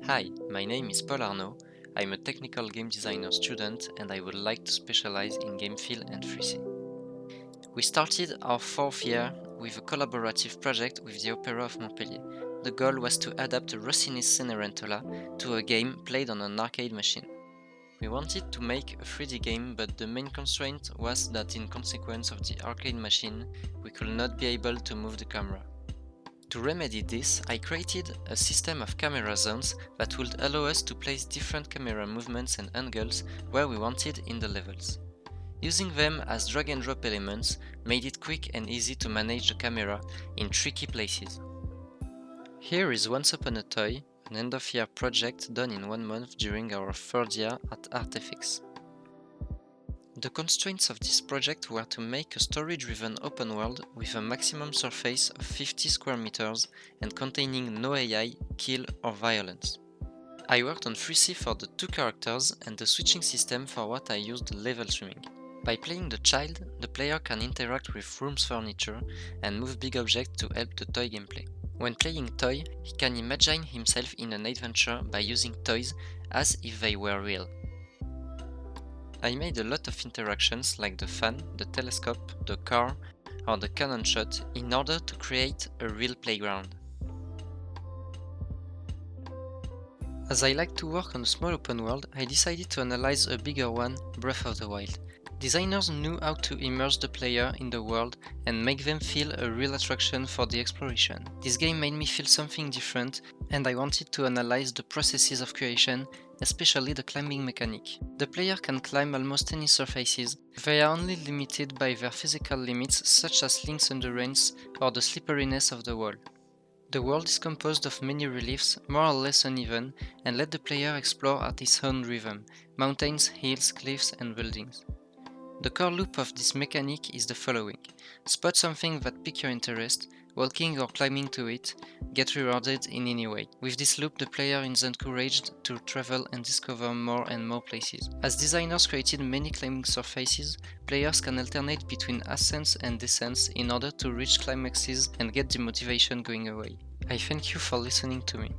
Hi, my name is Arnaud. I'm a technical game designer student and I would like to specialize in game feel and 3C. We started our 4th year with a collaborative project with the Opera of Montpellier. The goal was to adapt Rossini's Cenerentola to a game played on an arcade machine. We wanted to make a 3D game, but the main constraint was that in consequence of the arcade machine, we could not be able to move the camera. To remedy this, I created a system of camera zones that would allow us to place different camera movements and angles where we wanted in the levels. Using them as drag and drop elements made it quick and easy to manage the camera in tricky places. Here is Once Upon a Toy, an end-of-year project done in 1 month during our 3rd year at ArtFX. The constraints of this project were to make a story-driven open world with a maximum surface of 50 square meters and containing no AI, kill or violence. I worked on 3C for the 2 characters and the switching system for what I used the level streaming. By playing the child, the player can interact with room's furniture and move big objects to help the toy gameplay. When playing toy, he can imagine himself in an adventure by using toys as if they were real. I made a lot of interactions like the fan, the telescope, the car or the cannon shot in order to create a real playground. As I like to work on a small open world, I decided to analyze a bigger one, Breath of the Wild. Designers knew how to immerse the player in the world and make them feel a real attraction for the exploration. This game made me feel something different and I wanted to analyze the processes of creation, especially the climbing mechanic. The player can climb almost any surfaces. They are only limited by their physical limits such as Link's endurance or the slipperiness of the wall. The world is composed of many reliefs, more or less uneven, and let the player explore at his own rhythm: mountains, hills, cliffs and buildings. The core loop of this mechanic is the following: spot something that piques your interest, walking or climbing to it, get rewarded in any way. With this loop, the player is encouraged to travel and discover more and more places. As designers created many climbing surfaces, players can alternate between ascents and descents in order to reach climaxes and get the motivation going away. I thank you for listening to me.